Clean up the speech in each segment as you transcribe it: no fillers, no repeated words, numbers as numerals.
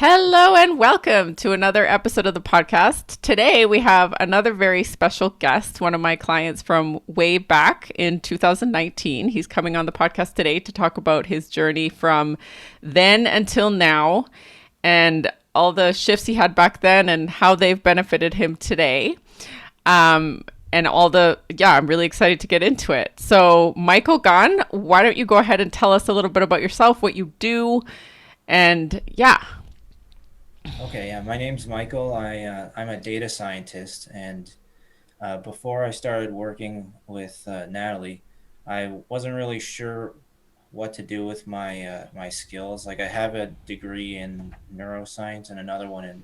Hello and welcome to another episode of the podcast. Today we have another very special guest, one of my clients from way back in 2019. He's coming on the podcast today to talk about his journey from then until now and all the shifts he had back then and how they've benefited him today. And I'm really excited to get into it. So, Michael Gunn, why don't you go ahead and tell us a little bit about yourself, what you do, and yeah. Okay, yeah, my name's Michael. I'm a data scientist, and before I started working with Natalie, I wasn't really sure what to do with my skills. Like I have a degree in neuroscience and another one in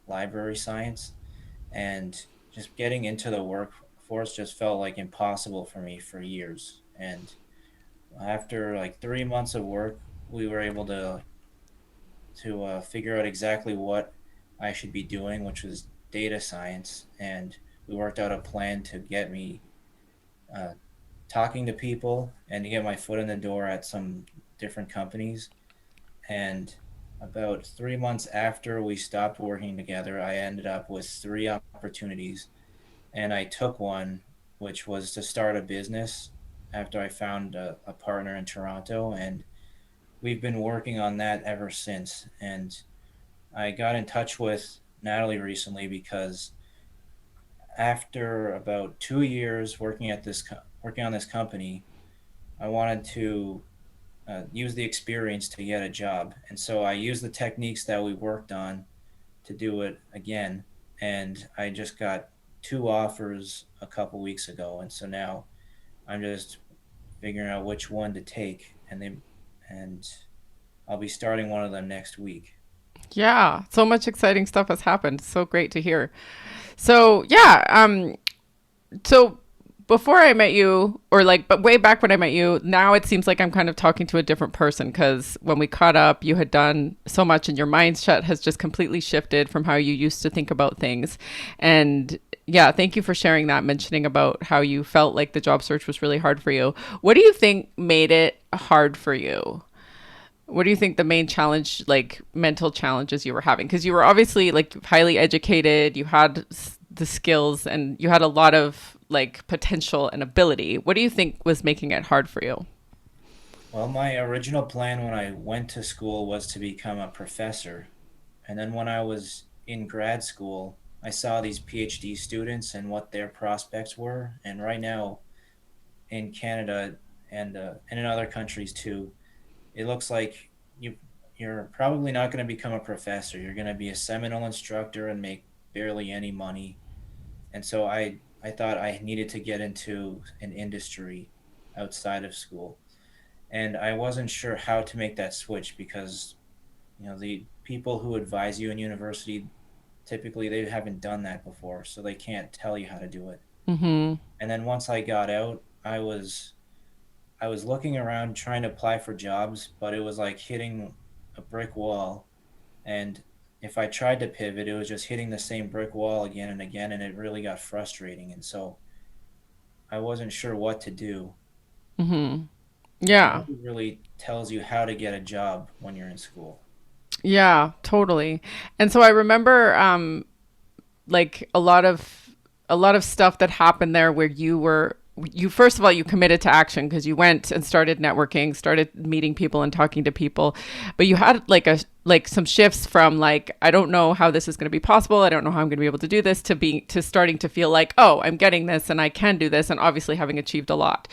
library science, and just getting into the workforce just felt like impossible for me for years. And after like 3 months of work, we were able to figure out exactly what I should be doing, which was data science. And we worked out a plan to get me uh, talking to people and to get my foot in the door at some different companies. And about 3 months after we stopped working together, I ended up with three opportunities. And I took one, which was to start a business after I found a partner in Toronto. And we've been working on that ever since. And I got in touch with Natalie recently because after about 2 years working on this company, I wanted to use the experience to get a job, and so I used the techniques that we worked on to do it again. And I just got two offers a couple weeks ago, and so now I'm just figuring out which one to take, and I'll be starting one of them next week. Yeah, so much exciting stuff has happened. So great to hear. So yeah, so before I met you, or like, but way back when I met you, now it seems like I'm kind of talking to a different person because when we caught up, you had done so much, and your mindset has just completely shifted from how you used to think about things. And yeah, thank you for sharing that, mentioning about how you felt like the job search was really hard for you. What do you think made it hard for you? What do you think the main challenge, like mental challenges you were having? Because you were obviously like highly educated, you had the skills, and you had a lot of like potential and ability. What do you think was making it hard for you? Well, my original plan when I went to school was to become a professor. And then when I was in grad school, I saw these PhD students and what their prospects were. And right now in Canada and in other countries too, it looks like you're probably not going to become a professor. You're going to be a seminal instructor and make barely any money. And so I thought I needed to get into an industry outside of school. And I wasn't sure how to make that switch because the people who advise you in university typically they haven't done that before, so they can't tell you how to do it. Mm-hmm. And then once I got out, I was looking around trying to apply for jobs, but it was like hitting a brick wall. And if I tried to pivot, it was just hitting the same brick wall again and again, and it really got frustrating. And so I wasn't sure what to do. Mm-hmm. And Yeah. nobody really tells you how to get a job when you're in school. Yeah, totally. And so I remember like a lot of stuff that happened there where you first of all you committed to action because you went and started networking, started meeting people and talking to people, but you had like some shifts from like I don't know how this is going to be possible, I don't know how I'm going to be able to do this, to starting to feel like, oh, I'm getting this and I can do this, and obviously having achieved a lot.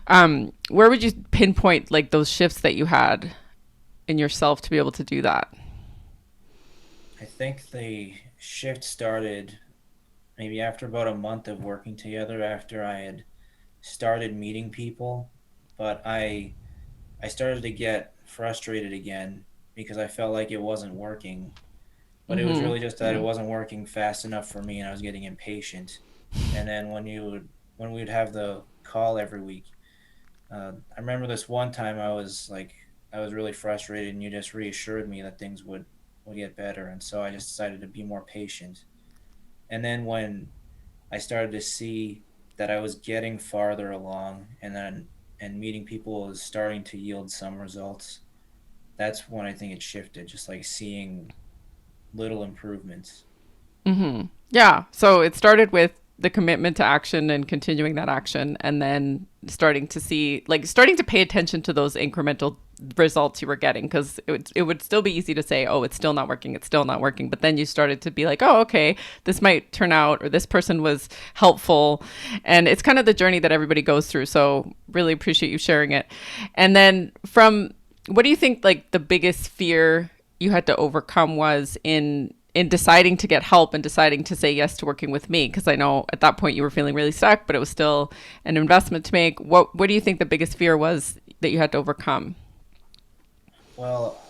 Where would you pinpoint like those shifts that you had in yourself to be able to do that? I think the shift started maybe after about a month of working together after I had started meeting people, but I started to get frustrated again because I felt like it wasn't working. But it was Mm-hmm. really just that it Mm. wasn't working fast enough for me and I was getting impatient. And then when we would have the call every week, I remember this one time I was really frustrated and you just reassured me that things would get better, and so I just decided to be more patient. And then when I started to see that I was getting farther along and meeting people was starting to yield some results. That's when I think it shifted, just like seeing little improvements. Yeah. So it started with the commitment to action and continuing that action, and then starting to see, like, starting to pay attention to those incremental results you were getting, because it would still be easy to say, oh, it's still not working, it's still not working. But then you started to be like, oh, okay, this might turn out, or this person was helpful. And it's kind of the journey that everybody goes through. So really appreciate you sharing it. And then what do you think, like, the biggest fear you had to overcome was in deciding to get help and deciding to say yes to working with me? Because I know at that point you were feeling really stuck, but it was still an investment to make. What do you think the biggest fear was that you had to overcome? Well,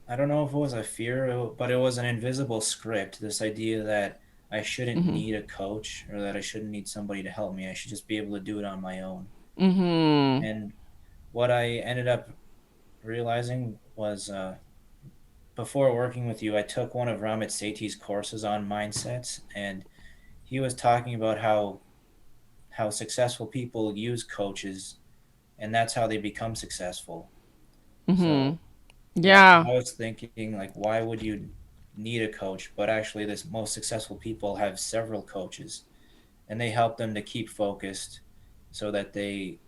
I don't know if it was a fear, but it was an invisible script. This idea that I shouldn't need a coach or that I shouldn't need somebody to help me. I should just be able to do it on my own. And what I ended up realizing was before working with you, I took one of Ramit Sethi's courses on mindsets, and he was talking about how successful people use coaches, and that's how they become successful. So yeah, Yeah. I was thinking, like, why would you need a coach? But actually, this most successful people have several coaches, and they help them to keep focused, so that they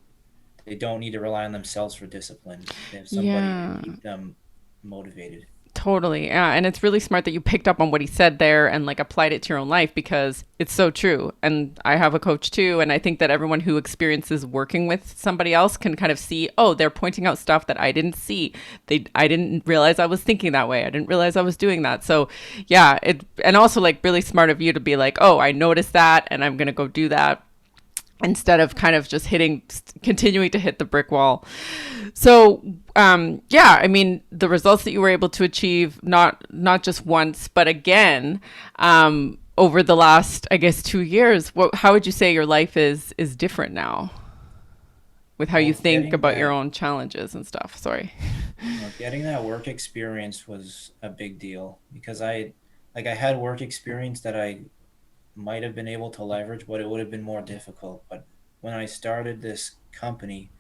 don't need to rely on themselves for discipline. They have somebody to Yeah. keep them motivated. Totally. Yeah. And it's really smart that you picked up on what he said there and, like, applied it to your own life, because it's so true. And I have a coach too. And I think that everyone who experiences working with somebody else can kind of see, oh, they're pointing out stuff that I didn't see. I didn't realize I was thinking that way. I didn't realize I was doing that. So yeah, and also, like, really smart of you to be like, oh, I noticed that and I'm going to go do that, instead of kind of just continuing to hit the brick wall. So, yeah, I mean, the results that you were able to achieve, not just once, but again, over the last, I guess, 2 years, how would you say your life is different now with how you Well, think about your own challenges and stuff? Sorry. getting that work experience was a big deal because I had work experience that I might have been able to leverage, but it would have been more difficult. But when I started this company,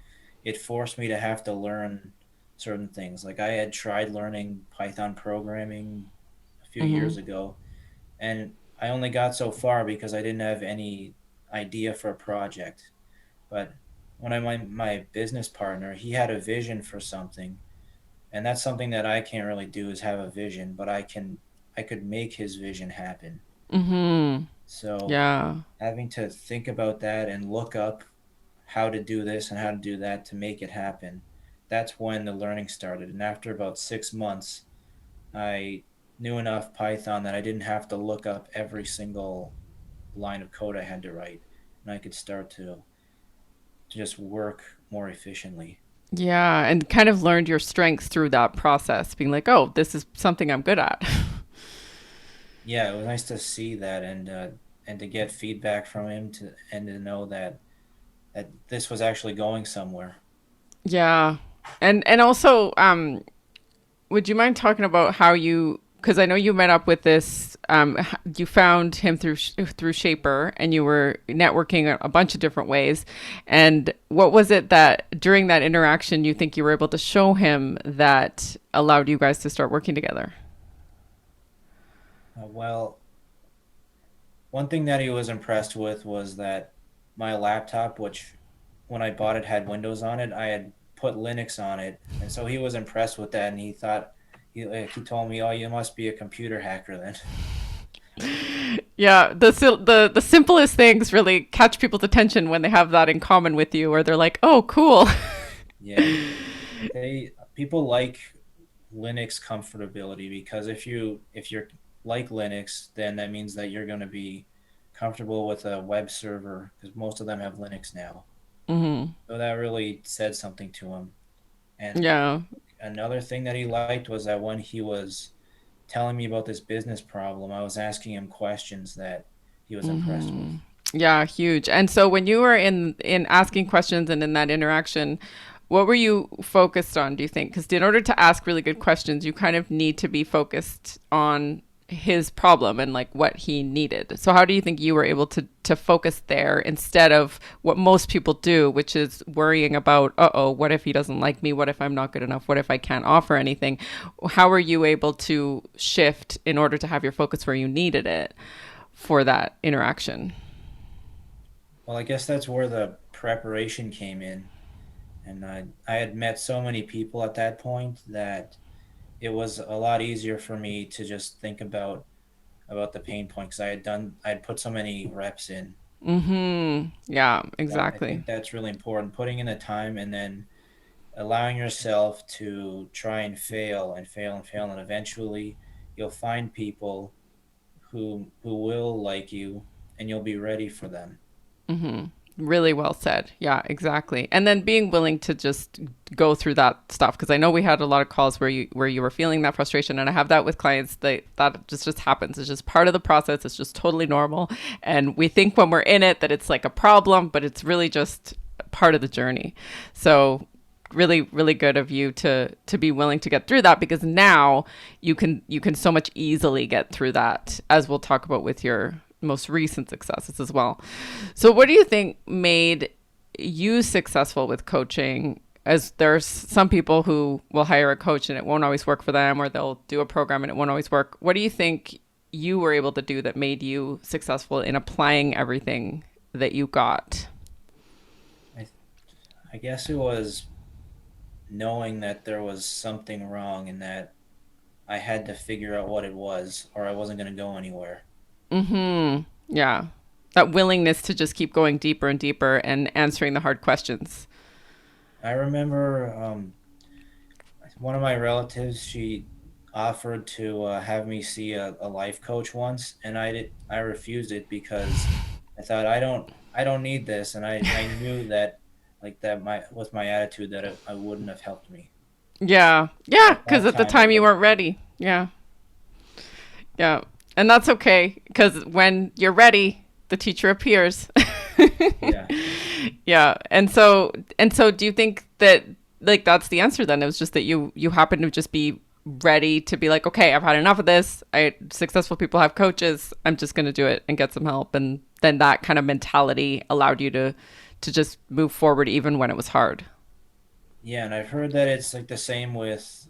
it forced me to have to learn certain things. Like I had tried learning Python programming a few years ago, and I only got so far because I didn't have any idea for a project. But when I met my business partner, he had a vision for something, and that's something that I can't really do is have a vision, but I could make his vision happen. So Yeah. having to think about that and look up how to do this and how to do that to make it happen, that's when the learning started. And after about 6 months, I knew enough Python that I didn't have to look up every single line of code I had to write, and I could start to just work more efficiently. Yeah. And kind of learned your strengths through that process, being like, oh, this is something I'm good at. Yeah, it was nice to see that and to get feedback from him to know that this was actually going somewhere. Yeah. And also, would you mind talking about how you? Because I know you met up with this. You found him through Shaper, and you were networking a bunch of different ways. And what was it that during that interaction you think you were able to show him that allowed you guys to start working together? Well, one thing that he was impressed with was that my laptop, which when I bought it had Windows on it, I had put Linux on it, and so he was impressed with that, and he thought he told me, "Oh, you must be a computer hacker then." Yeah, the simplest things really catch people's attention when they have that in common with you, or they're like, "Oh, cool." Yeah, they people like Linux comfortability because if you're like Linux, then that means that you're going to be comfortable with a web server because most of them have Linux now. So that really said something to him. And Yeah. another thing that he liked was that when he was telling me about this business problem, I was asking him questions that he was impressed with. Yeah, huge. And so when you were in asking questions and in that interaction, what were you focused on, do you think? Because in order to ask really good questions, you kind of need to be focused on his problem and like what he needed. So how do you think you were able to focus there instead of what most people do, which is worrying about, uh-oh, what if he doesn't like me? What if I'm not good enough? What if I can't offer anything? How were you able to shift in order to have your focus where you needed it for that interaction? Well, I guess that's where the preparation came in. And I had met so many people at that point that it was a lot easier for me to just think about the pain point because I'd put so many reps in. Yeah, I exactly. think that's really important, putting in the time and then allowing yourself to try and fail and fail and fail, and eventually you'll find people who will like you, and you'll be ready for them. Really well said. Yeah, exactly. And then being willing to just go through that stuff, because I know we had a lot of calls where you were feeling that frustration, and I have that with clients. That just happens. It's just part of the process. It's just totally normal, and we think when we're in it that it's like a problem, but it's really just part of the journey. So really good of you to be willing to get through that, because now you can so much easily get through that, as we'll talk about with your most recent successes as well. So what do you think made you successful with coaching? As there's some people who will hire a coach and it won't always work for them, or they'll do a program and it won't always work. What do you think you were able to do that made you successful in applying everything that you got? I I guess it was knowing that there was something wrong and that I had to figure out what it was or I wasn't going to go anywhere. Yeah. That willingness to just keep going deeper and deeper and answering the hard questions. I remember one of my relatives, she offered to have me see a life coach once, and I refused it because I thought I don't need this, and I knew that like that my with my attitude that I wouldn't have helped me. Yeah. So Yeah. at Because that at the time it time you was weren't ready. Yeah. Yeah. And that's okay. Because when you're ready, the teacher appears. yeah. Yeah. And so do you think that like that's the answer then? It was just that you happen to just be ready to be like, okay, I've had enough of this. I successful people have coaches. I'm just gonna do it and get some help. And then that kind of mentality allowed you to just move forward even when it was hard. Yeah, and I've heard that it's like the same with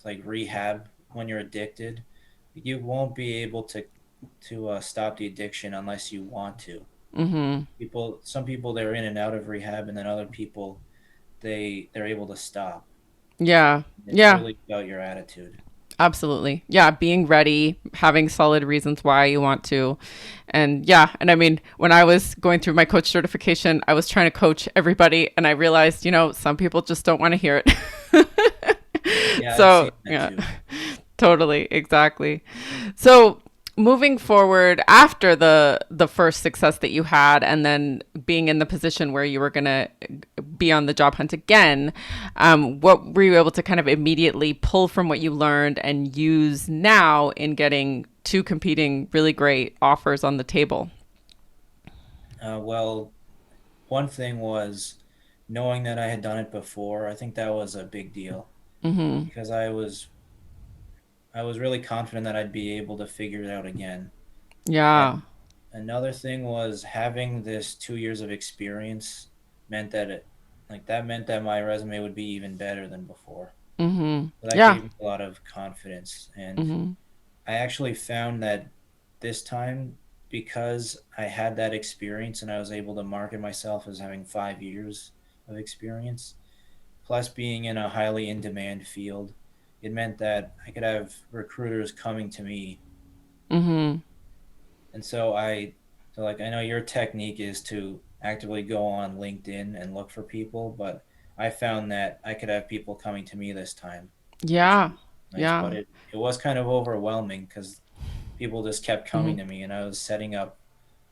like rehab when you're addicted. You won't be able to stop the addiction unless you want to. Some people they're in and out of rehab, and then other people they're able to stop. Yeah. It's Yeah. really about your attitude. Absolutely. Yeah, being ready, having solid reasons why you want to. And yeah, and I mean, when I was going through my coach certification, I was trying to coach everybody and I realized, some people just don't want to hear it. Yeah, I've So, seen that yeah. too. Totally, exactly. So moving forward after the first success that you had, and then being in the position where you were gonna be on the job hunt again, what were you able to kind of immediately pull from what you learned and use now in getting two competing really great offers on the table? Well, one thing was knowing that I had done it before. I think that was a big deal because I was really confident that I'd be able to figure it out again. Yeah. And another thing was having this 2 years of experience meant that that meant that my resume would be even better than before. So that Yeah. gave me a lot of confidence. And I actually found that this time, because I had that experience and I was able to market myself as having 5 years of experience, plus being in a highly in demand field, it meant that I could have recruiters coming to me. And so like I know your technique is to actively go on LinkedIn and look for people, but I found that I could have people coming to me this time, which Yeah. was nice. Yeah. But it was kind of overwhelming because people just kept coming to me, and I was setting up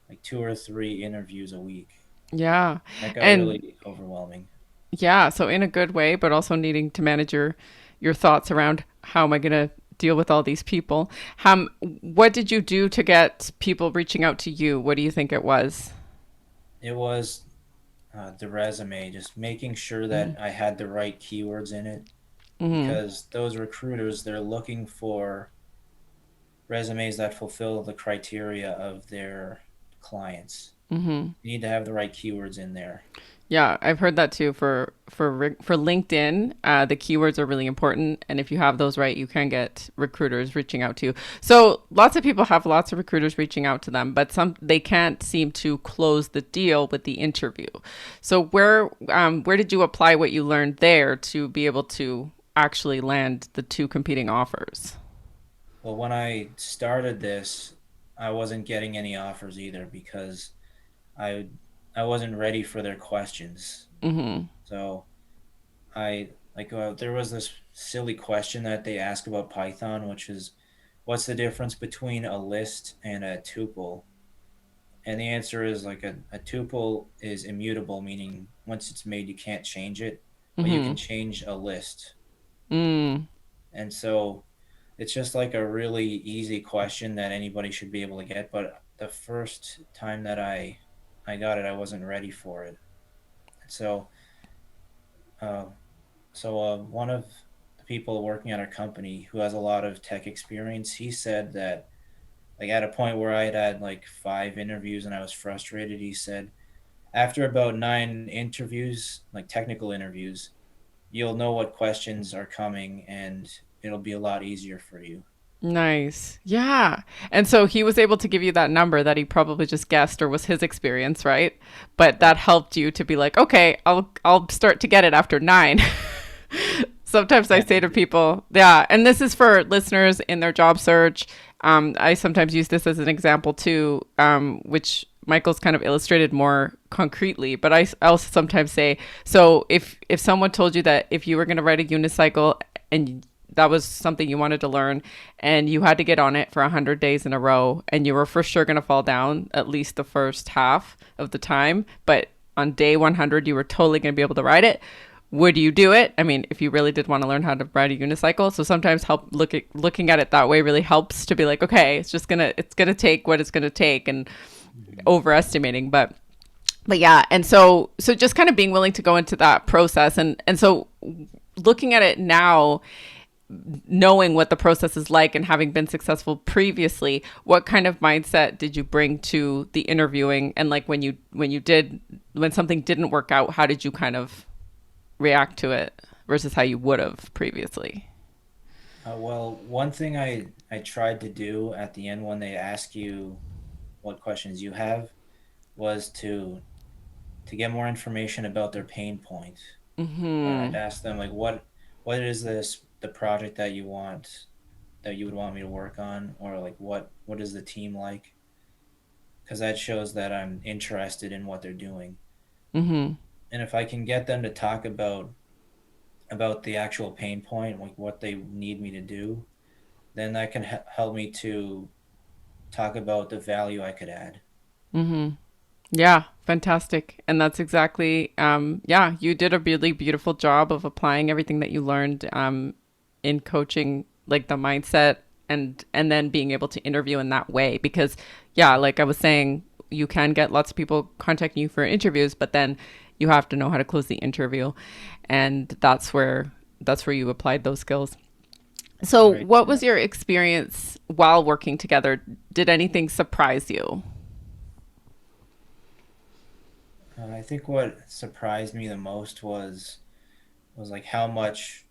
like 2 or 3 interviews a week. Yeah. That got And really overwhelming. yeah, so in a good way, but also needing to manage your thoughts around how am I going to deal with all these people. What did you do to get people reaching out to you? What do you think it was? It was the resume, just making sure that I had the right keywords in it because those recruiters they're looking for resumes that fulfill the criteria of their clients. Mm-hmm. You need to have the right keywords in there. Yeah, I've heard that too. For LinkedIn, the keywords are really important, and if you have those right, you can get recruiters reaching out to you. So lots of people have lots of recruiters reaching out to them, but some they can't seem to close the deal with the interview. So where did you apply what you learned there to be able to actually land the two competing offers? Well, when I started this, I wasn't getting any offers either because I I wasn't ready for their questions. Mm-hmm. So there was this silly question that they ask about Python, which is what's the difference between a list and a tuple? And the answer is like a tuple is immutable, meaning once it's made, you can't change it, but you Mm-hmm. can change a list. Mm. And so it's just like a really easy question that anybody should be able to get. But the first time that I got it, I wasn't ready for it. So, uh, one of the people working at our company who has a lot of tech experience, he said that like at a point where I had like 5 interviews and I was frustrated, he said after about 9 interviews, like technical interviews, you'll know what questions are coming and it'll be a lot easier for you. Nice. Yeah. And so he was able to give you that number that he probably just guessed or was his experience, right? But that Right. helped you to be like, okay, I'll start to get it after 9. Sometimes I Yeah. say to people, yeah, and this is for listeners in their job search. I sometimes use this as an example too, which Michael's kind of illustrated more concretely. But I also sometimes say, so if someone told you that if you were going to write a unicycle and that was something you wanted to learn and you had to get on it for 100 days in a row and you were for sure going to fall down at least the first half of the time, but on day 100 you were totally going to be able to ride it, would you do it? I mean, if you really did want to learn how to ride a unicycle. So sometimes looking at it that way really helps to be like, okay, it's gonna take what it's gonna take, and Mhm. overestimating. But yeah, and so just kind of being willing to go into that process, and so looking at it now, knowing what the process is like and having been successful previously, what kind of mindset did you bring to the interviewing? And like when something didn't work out, how did you kind of react to it versus how you would have previously? Well, one thing I tried to do at the end when they ask you what questions you have was to get more information about their pain point. I'd Hmm. ask them like what is this the project that you want that you would want me to work on, or like what is the team like? Because that shows that I'm interested in what they're doing. Hmm. And if I can get them to talk about the actual pain point, like what they need me to do, then that can help me to talk about the value I could add. Hmm. Yeah, fantastic. And that's exactly, yeah, you did a really beautiful job of applying everything that you learned in coaching, like the mindset and then being able to interview in that way. Because, yeah, like I was saying, you can get lots of people contacting you for interviews, but then you have to know how to close the interview. And that's where you applied those skills. So, Right. what Yeah. was your experience while working together? Did anything surprise you? I think what surprised me the most was like how much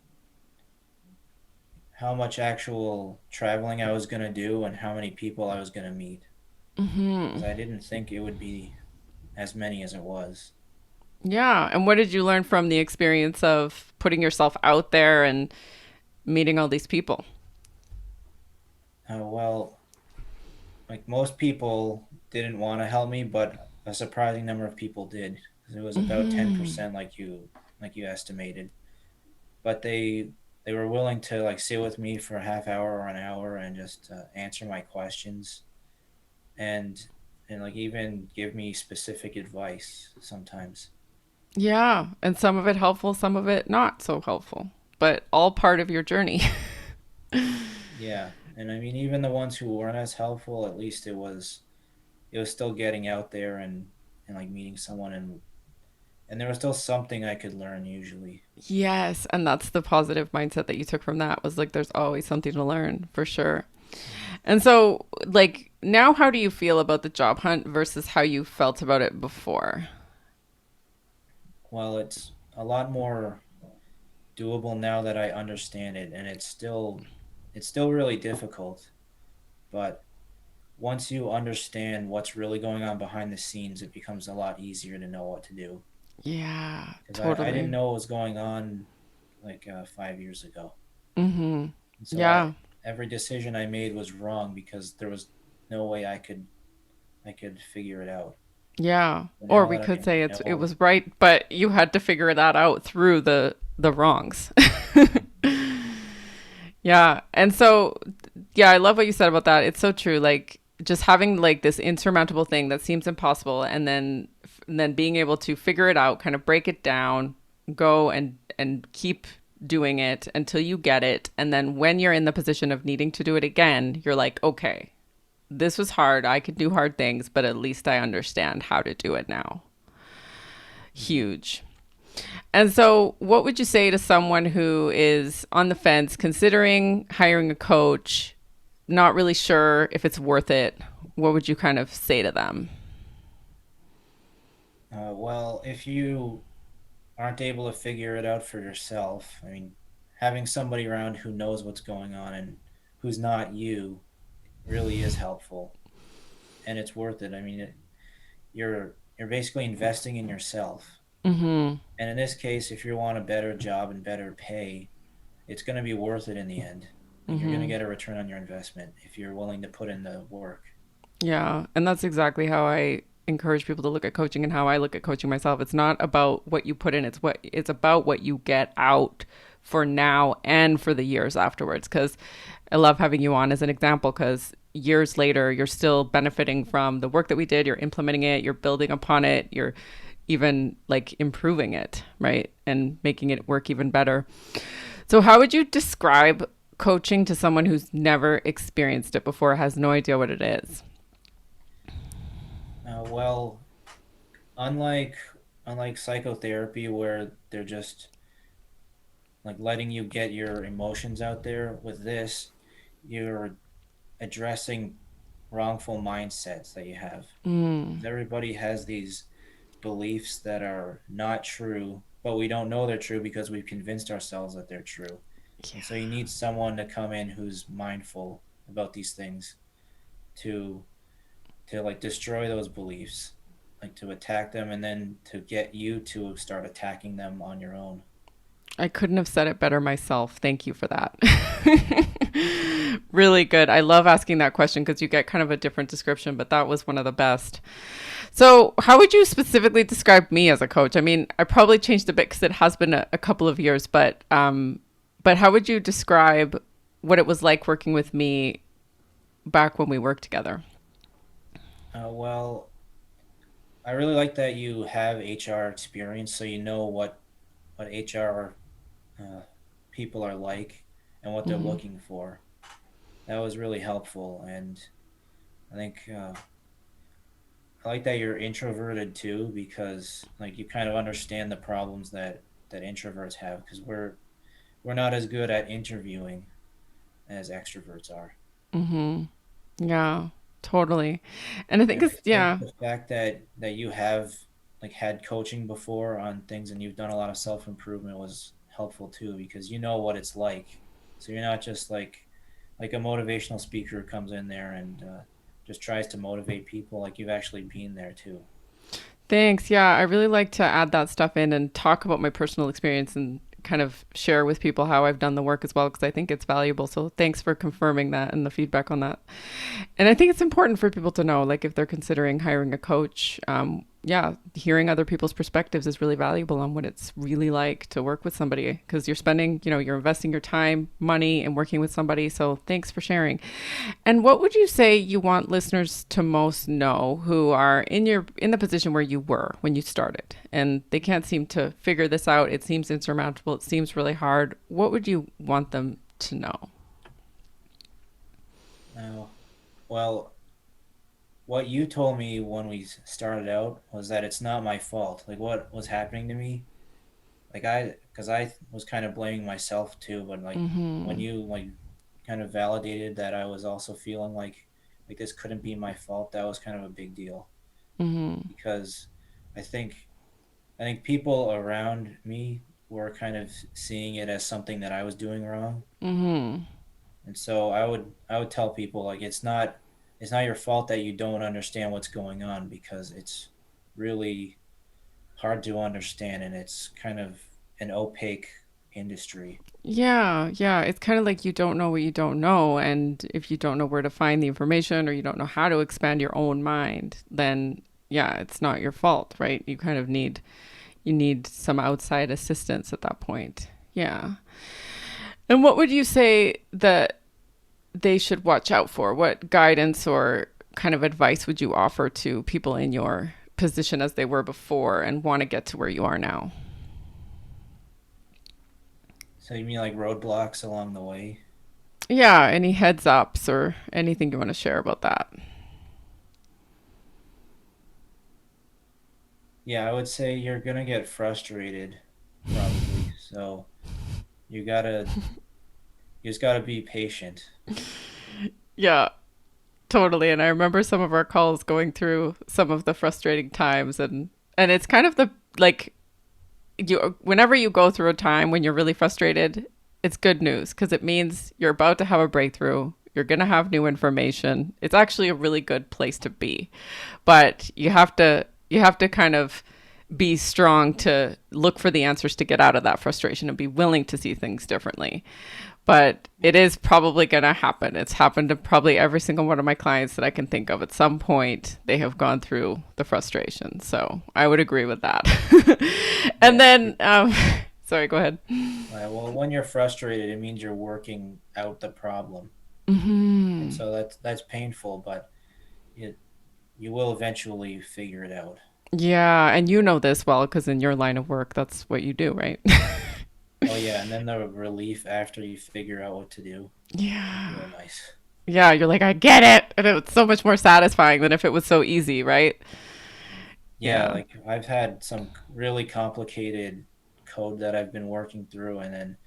actual traveling I was gonna do and how many people I was gonna meet. Because Hmm. I didn't think it would be as many as it was. Yeah. And what did you learn from the experience of putting yourself out there and meeting all these people? Well, like most people didn't want to help me, but a surprising number of people did. 'Cause it was about Hmm. 10%, like you estimated. But they were willing to like sit with me for a half hour or an hour and just answer my questions and like even give me specific advice sometimes. Yeah. And some of it helpful, some of it not so helpful, but all part of your journey. Yeah, and I mean even the ones who weren't as helpful, at least it was still getting out there and like meeting someone and there was still something I could learn usually. Yes. And that's the positive mindset that you took from that was like, there's always something to learn for sure. And so, like, now how do you feel about the job hunt versus how you felt about it before? Well, it's a lot more doable now that I understand it, and it's still really difficult, but once you understand what's really going on behind the scenes, it becomes a lot easier to know what to do. Yeah, Because I didn't totally. know what was going on like 5 years ago. Mm-hmm. And so Yeah. every decision I made was wrong because there was no way I could figure it out. Yeah. But Or now we that could I say it know, was right, but you had to figure that out through the wrongs. Yeah. And so yeah, I love what you said about that. It's so true. Like just having like this insurmountable thing that seems impossible and then being able to figure it out, kind of break it down, go and keep doing it until you get it. And then when you're in the position of needing to do it again, you're like, okay, this was hard. I could do hard things, but at least I understand how to do it now. mhm. Huge. And so, what would you say to someone who is on the fence, considering hiring a coach, not really sure if it's worth it? What would you kind of say to them? Well, if you aren't able to figure it out for yourself, I mean, having somebody around who knows what's going on and who's not you really is helpful, and it's worth it. I mean, you're basically investing in yourself. Mm-hmm. And in this case, if you want a better job and better pay, it's going to be worth it in the end. Like you're going to Mm-hmm. get a return on your investment if you're willing to put in the work. Yeah. And that's exactly how I encourage people to look at coaching and how I look at coaching myself. It's not about what you put in, it's about what you get out for now and for the years afterwards. Cause I love having you on as an example because years later you're still benefiting from the work that we did, you're implementing it, you're building upon it, you're even like improving it, right? And making it work even better. So how would you describe coaching to someone who's never experienced it before, has no idea what it is? Well, unlike unlike psychotherapy where they're just like letting you get your emotions out there, with this, you're addressing wrongful mindsets that you have. Mm. 'Cause everybody has these beliefs that are not true, but we don't know they're true because we've convinced ourselves that they're true. Yeah. And so you need someone to come in who's mindful about these things to like destroy those beliefs, like to attack them and then to get you to start attacking them on your own. I couldn't have said it better myself. Thank you for that. Really good. I love asking that question because you get kind of a different description, but that was one of the best. So, how would you specifically describe me as a coach? I mean, I probably changed a bit because it has been a couple of years, but how would you describe what it was like working with me back when we worked together? Well, I really like that you have HR experience, so you know what HR uh, people are like and what they're Mm-hmm. looking for. That was really helpful, and I think I like that you're introverted too, because like you kind of understand the problems that introverts have, because we're not as good at interviewing as extroverts are. Mm-hmm. Yeah, totally. And I think And I it's, think yeah. the fact that you have like had coaching before on things and you've done a lot of self improvement was helpful too, because you know what it's like. So you're not just like a motivational speaker who comes in there and just tries to motivate people. Like you've actually been there too. Thanks. Yeah, I really like to add that stuff in and talk about my personal experience and kind of share with people how I've done the work as well because I think it's valuable. So thanks for confirming that and the feedback on that. And I think it's important for people to know, like if they're considering hiring a coach, yeah, hearing other people's perspectives is really valuable on what it's really like to work with somebody because you're spending, you're investing your time, money, and working with somebody. So thanks for sharing. And what would you say you want listeners to most know who are in the position where you were when you started and they can't seem to figure this out? It seems insurmountable. It seems really hard. What would you want them to know? Now, well, what you told me when we started out was that it's not my fault. Like what was happening to me, because I was kind of blaming myself too. But like when Mm-hmm. you like kind of validated that I was also feeling like this couldn't be my fault, that was kind of a big deal Mm-hmm. because I think I think people around me were kind of seeing it as something that I was doing wrong. Mm-hmm. And so I would tell people like it's not your fault that you don't understand what's going on because it's really hard to understand and it's kind of an opaque industry. Yeah, yeah. It's kind of like you don't know what you don't know. And if you don't know where to find the information or you don't know how to expand your own mind, then yeah, it's not your fault, right? You kind of need some outside assistance at that point. Yeah. And what would you say that they should watch out for? What guidance or kind of advice would you offer to people in your position as they were before and want to get to where you are now? So you mean like roadblocks along the way? Yeah, any heads ups or anything you want to share about that? Yeah, I would say you're gonna get frustrated probably. So you gotta you just gotta be patient. Yeah, totally. And I remember some of our calls going through some of the frustrating times and it's kind of the like you whenever you go through a time when you're really frustrated, it's good news because it means you're about to have a breakthrough. You're going to have new information. It's actually a really good place to be. But you have to kind of be strong to look for the answers to get out of that frustration and be willing to see things differently. But it is probably going to happen. It's happened to probably every single one of my clients that I can think of. At some point, they have gone through the frustration. So I would agree with that. And Yeah. then, sorry, go ahead. Well, when you're frustrated, it means you're working out the problem, and Hmm. so that's painful, but it you will eventually figure it out. Yeah, and you know this well because in your line of work, that's what you do, right? Oh yeah, and then the relief after you figure out what to do is Yeah. real nice. Yeah, you're like, I get it. And it's so much more satisfying than if it was so easy, right? Yeah, Yeah. like I've had some really complicated code that I've been working through, and then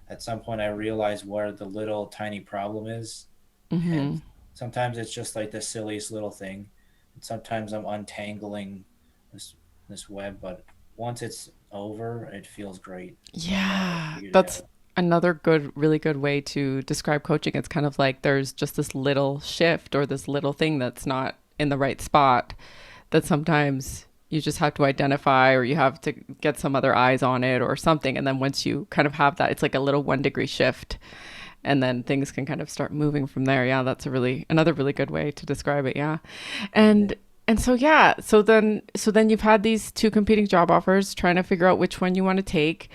at some point I realized where the little tiny problem is, and Hmm. sometimes it's just like the silliest little thing, and sometimes I'm untangling this this web, but once it's over, it feels great. It's like, oh, I Yeah. figured it That's out. another good, really good way to describe coaching. It's kind of like there's just this little shift or this little thing that's not in the right spot that sometimes you just have to identify or you have to get some other eyes on it or something. And then once you kind of have that, it's like a little 1 degree shift and then things can kind of start moving from there. Yeah, that's a really another really good way to describe it. Yeah. Yeah. And and so yeah, so then you've had these two competing job offers trying to figure out which one you want to take.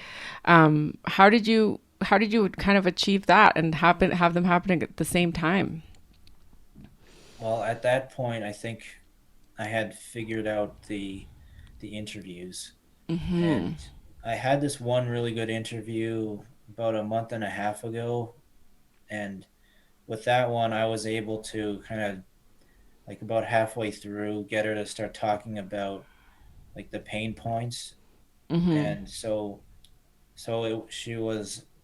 How did you kind of achieve that and have them happening at the same time? Well, at that point, I think I had figured out the interviews, Mhm. and I had this one really good interview about a month and a half ago, and with that one, I was able to kind of like about halfway through get her to start talking about like the pain points, Mhm. and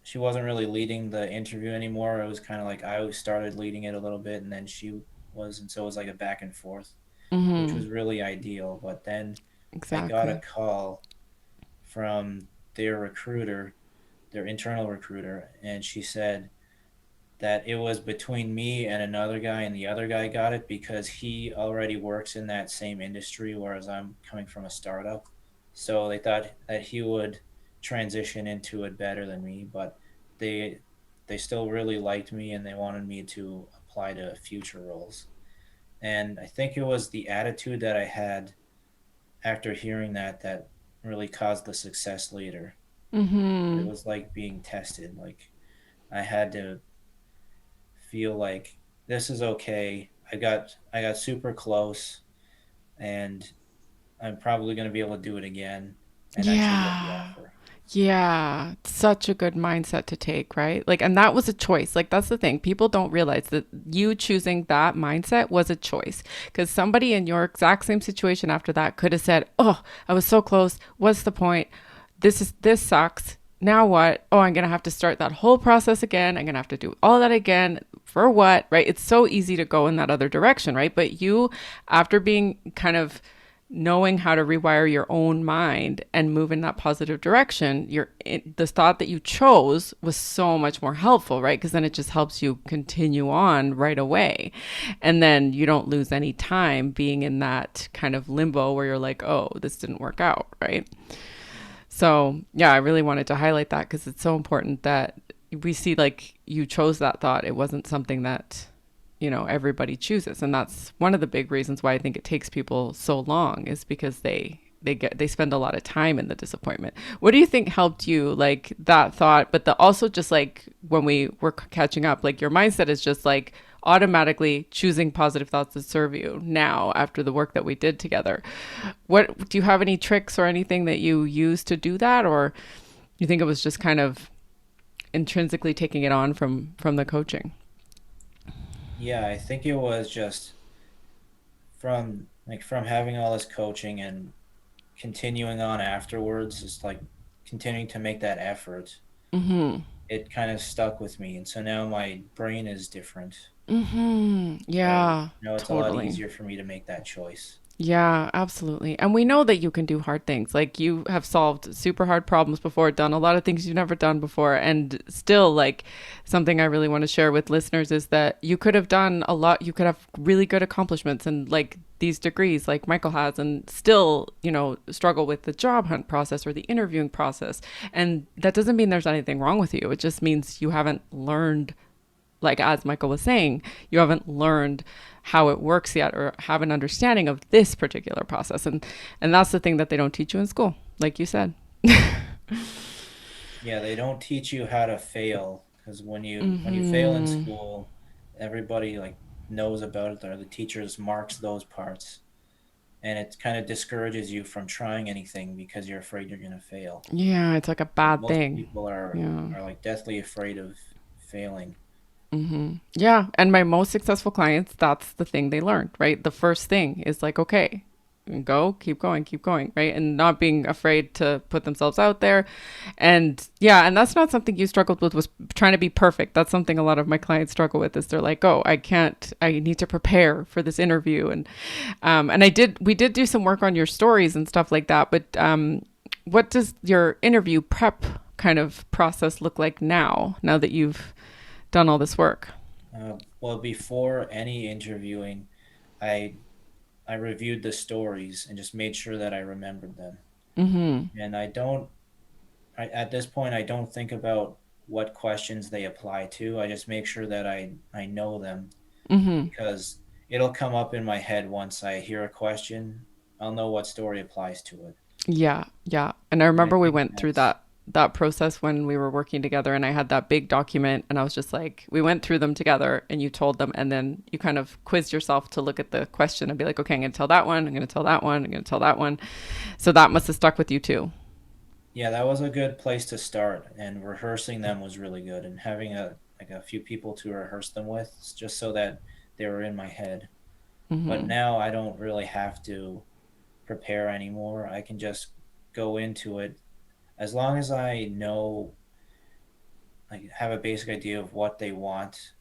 she wasn't really leading the interview anymore. It was kind of like I started leading it a little bit, and then she was, and so it was like a back and forth, which Mhm. was really ideal. But then I got a Exactly. call from their recruiter, their internal recruiter, and she said that it was between me and another guy, and the other guy got it because he already works in that same industry, whereas I'm coming from a startup. So they thought that he would transition into it better than me, but they they still really liked me and they wanted me to apply to future roles. And I think it was the attitude that I had after hearing that really caused the success later. It Mhm. was like being tested. Like I had to feel like this is okay. I got super close and I'm probably going to be able to do it again and actually get the Yeah. offer. Yeah, such a good mindset to take, right? Like, and that was a choice. Like, that's the thing. People don't realize that you choosing that mindset was a choice because somebody in your exact same situation after that could have said, "Oh, I was so close. What's the point? This sucks. now what? Oh, I'm going to have to start that whole process again. I'm going to have to do all that again. For what? Right? It's so easy to go in that other direction, right? But you, after being kind of knowing how to rewire your own mind and move in that positive direction, the thought that you chose was so much more helpful, right? Because then it just helps you continue on right away. And then you don't lose any time being in that kind of limbo where you're like, oh, this didn't work out, right? So, yeah, I really wanted to highlight that because it's so important that we see like you chose that thought. It wasn't something that, everybody chooses. And that's one of the big reasons why I think it takes people so long is because they spend a lot of time in the disappointment. What do you think helped you like that thought, but also just like when we were catching up, like your mindset is just like automatically choosing positive thoughts that serve you now after the work that we did together. What do you have any tricks or anything that you use to do that, or you think it was just kind of intrinsically taking it on from the coaching? Yeah, I think it was just from having all this coaching and continuing on afterwards, just like continuing to make that effort. Mm-hmm. It kind of stuck with me, and so now my brain is different. Mm-hmm. So Yeah, it's a lot totally. easier for me to make that choice. Yeah, absolutely. And we know that you can do hard things. Like you have solved super hard problems before, done a lot of things you've never done before. And still, like something I really want to share with listeners is that you could have done a lot. You could have really good accomplishments and like these degrees like Michael has and still, struggle with the job hunt process or the interviewing process. And that doesn't mean there's anything wrong with you. It just means you haven't learned, like as Michael was saying, you haven't learned how it works yet or have an understanding of this particular process. And that's the thing that they don't teach you in school, like you said. Yeah, they don't teach you how to fail because when you fail in Mm-hmm. school, everybody like knows about it, or the teachers marks those parts, and it kind of discourages you from trying anything because you're afraid you're gonna fail. Yeah, it's like a Like, bad most thing. people are Yeah. are like deathly afraid of failing. Mm-hmm. Yeah. And my most successful clients, that's the thing they learned, right? The first thing is like, okay, go, keep going, right? And not being afraid to put themselves out there. And yeah, and that's not something you struggled with was trying to be perfect. That's something a lot of my clients struggle with is they're like, oh, I need to prepare for this interview. And we did do some work on your stories and stuff like that. But what does your interview prep kind of process look like now that you've done all this work? Well, before any interviewing, I I reviewed the stories and just made sure that I remembered them. Mm-hmm. And at this point, I don't think about what questions they apply to. I just make sure that I know them Mm-hmm. because it'll come up in my head once I hear a question. I'll know what story applies to it. Yeah, yeah. And I And I remember we think went through that's, that process when we were working together and I had that big document and I was just like we went through them together and you told them and then you kind of quizzed yourself to look at the question and be like, okay, I'm going to tell that one, I'm going to tell that one, I'm going to tell that one. So that must have stuck with you too. yeah, that was a good place to start. And rehearsing them was really good. And having a few people to rehearse them with, just so that they were in my head. But Mhm. now I don't really have to prepare anymore. I can just go into it as long as I know, like, have a basic idea of what they want,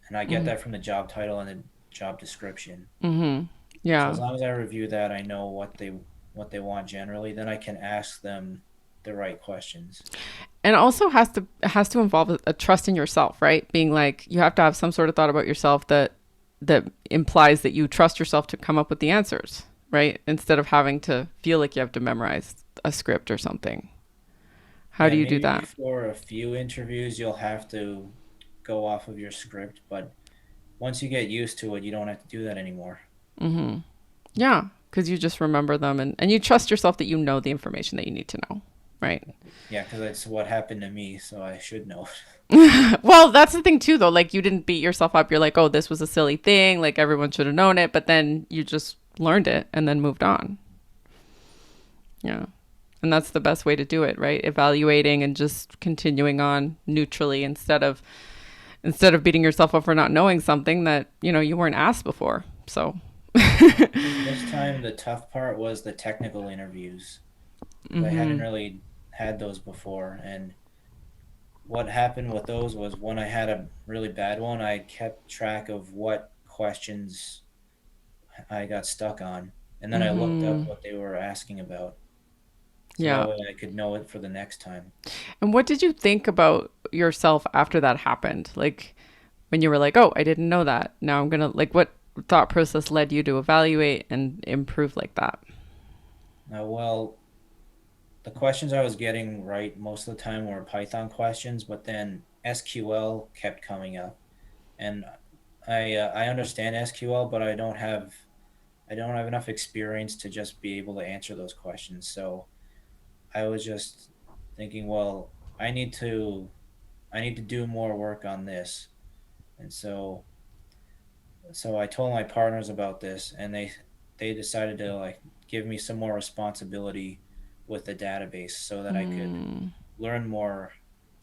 and I get Mhm. that from the job title and the job description. Mhm. So as Yeah. long as I review that, I know what they want generally. Then I can ask them the right questions. And also has to involve a trust in yourself, right? Being like you have to have some sort of thought about yourself that implies that you trust yourself to come up with the answers, right? Instead of having to feel like you have to memorize a script or something. How Yeah, do you do maybe that? before a few interviews, you'll have to go off of your script, but once you get used to it, you don't have to do that anymore. Mm-hmm. Yeah, because you just remember them and you trust yourself that you know the information that you need to know, right? Yeah, because that's what happened to me, so I should know. Well, that's the thing too, though. Like you didn't beat yourself up. You're like, oh, this was a silly thing. Like everyone should have known it, but then you just learned it and then moved on. Yeah. And that's the best way to do it, right? Evaluating and just continuing on neutrally instead of beating yourself up for not knowing something that, you weren't asked before. So, This time, the tough part was the technical interviews because I hadn't mhm. really had those before, and what happened with those was when I had a really bad one, I kept track of what questions I got stuck on, and then I looked up Mm-hmm. what they were asking about, so that Yeah. way I could know it for the next time. And what did you think about yourself after that happened? Like when you were like, "Oh, I didn't know that. Now I'm gonna like." What thought process led you to evaluate and improve like that? Well, the questions I was getting right most of the time were Python questions, but then SQL kept coming up, and I understand SQL, but I don't have enough experience to just be able to answer those questions. So I was just thinking, well, I need to do more work on this, and so I told my partners about this, and they decided to like give me some more responsibility with the database so that I could Mm, learn more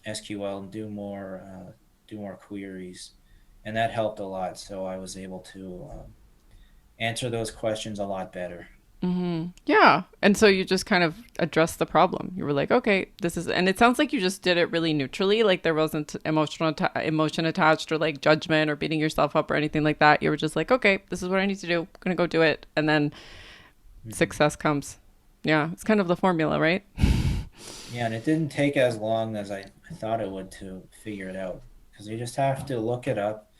SQL and do more queries, and that helped a lot. So I was able to answer those questions a lot better. mm-hmm. Yeah. And so you just kind of addressed the problem. You were like, okay, this is, and it sounds like you just did it really neutrally. Like there wasn't emotion attached or like judgment or beating yourself up or anything like that. You were just like, okay, this is what I need to do. I'm going to go do it. And then Hmm. success comes. Yeah. It's kind of the formula, right? Yeah, and it didn't take as long as I thought it would to figure it out because you just have to look it up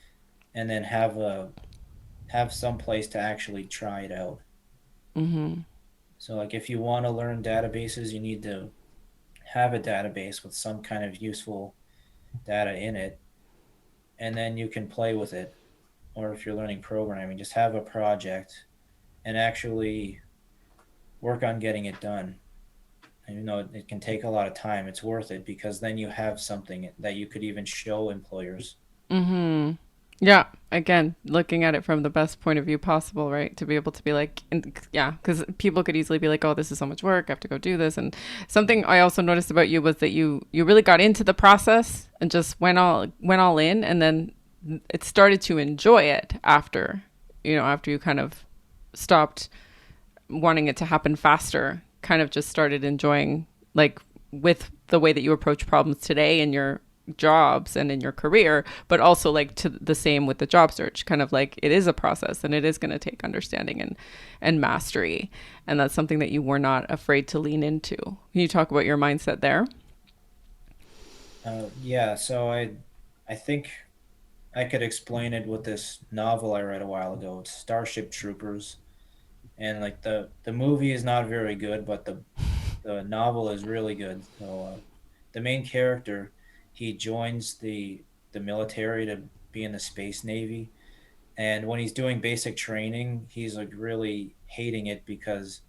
and then have some place to actually try it out. Mm-hmm. So like if you want to learn databases, you need to have a database with some kind of useful data in it, and then you can play with it. Or if you're learning programming, just have a project and actually work on getting it done. And you know it can take a lot of time. It's worth it because then you have something that you could even show employers. Mm-hmm. Yeah. Again, looking at it from the best point of view possible, right? To be able to be like, yeah, because people could easily be like, "Oh, this is so much work. I have to go do this." And something I also noticed about you was that you really got into the process and just went all in, and then it started to enjoy it after, after you kind of stopped wanting it to happen faster. Kind of just started enjoying like with the way that you approach problems today in your jobs and in your career, but also like to the same with the job search, kind of like it is a process and it is going to take understanding and mastery, and that's something that you were not afraid to lean into. Can you talk about your mindset there? Yeah, so I think I could explain it with this novel I read a while ago. It's Starship Troopers, and like the movie is not very good, but the novel is really good. So the main character, he joins the military to be in the space navy, and when he's doing basic training, he's like really hating it because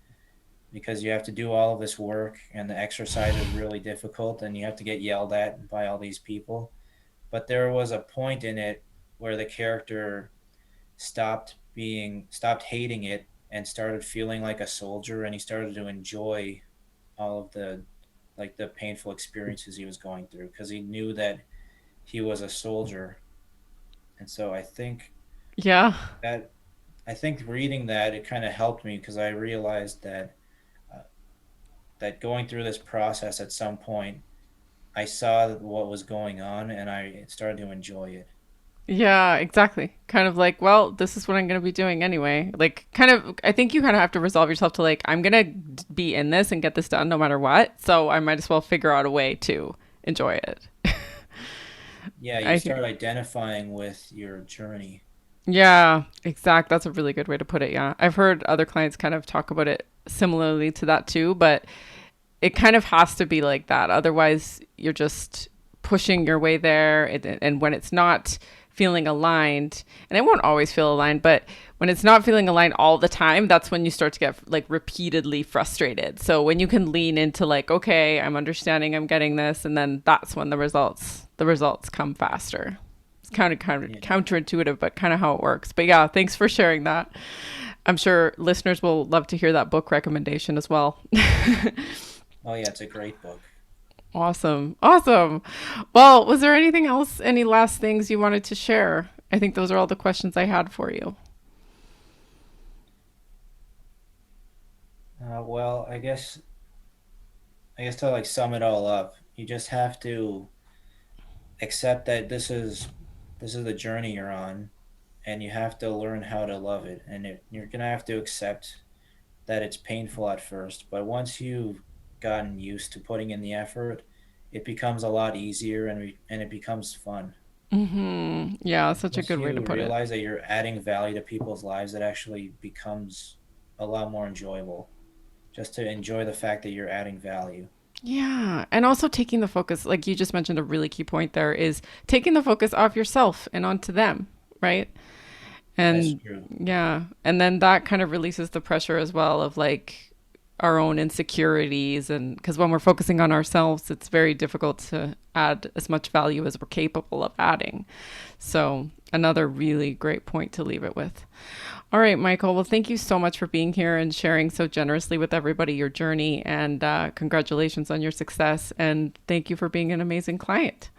you have to do all of this work and the exercise is really difficult and you have to get yelled at by all these people. But there was a point in it where the character stopped hating it and started feeling like a soldier, and he started to enjoy all of the painful experiences he was going through because he knew that he was a soldier. And so Yeah. that I think reading that it kind of helped me because I realized uh, that going through this process at some point I saw what was going on and I started to enjoy it. Yeah, exactly. Kind of like, well, this is what I'm going to be doing anyway. Like, kind of, I think you kind of have to resolve yourself to like, I'm going to be in this and get this done no matter what. So I might as well figure out a way to enjoy it. Yeah, you I hear. start identifying with your journey. Yeah, exact. That's a really good way to put it. Yeah. I've heard other clients kind of talk about it similarly to that too, but it kind of has to be like that. Otherwise, you're just pushing your way there. And when it's not feeling aligned, and it won't always feel aligned, but when it's not feeling aligned all the time, that's when you start to get like repeatedly frustrated. So when you can lean into like, okay, I'm understanding, I'm getting this, and then that's when the results come faster. It's kind of Yeah. counterintuitive, but kind of how it works. But yeah, thanks for sharing that. I'm sure listeners will love to hear that book recommendation as well. Oh yeah, it's a great book. Awesome. Awesome. Well, was there anything else, any last things you wanted to share? I think those are all the questions I had for you. Well, I guess to like sum it all up, you just have to accept that this is the journey you're on, and you have to learn how to love it. And you're gonna have to accept that it's painful at first, but once you've gotten used to putting in the effort, it becomes a lot easier, and it becomes fun. Yeah, such a Once good way to you put it. realize that you're adding value to people's lives, it actually becomes a lot more enjoyable. Just to enjoy the fact that you're adding value. Yeah. And also taking the focus, like you just mentioned, a really key point there is taking the focus off yourself and onto them, right? That's And true. yeah. And then that kind of releases the pressure as well of like our own insecurities. And because when we're focusing on ourselves, it's very difficult to add as much value as we're capable of adding. So, another really great point to leave it with. All right, Michael. Well, thank you so much for being here and sharing so generously with everybody your journey. And congratulations on your success. And thank you for being an amazing client.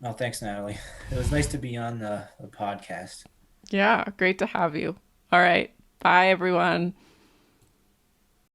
Oh, thanks, Natalie. It was nice to be on the podcast. Yeah, great to have you. All right. Bye, everyone.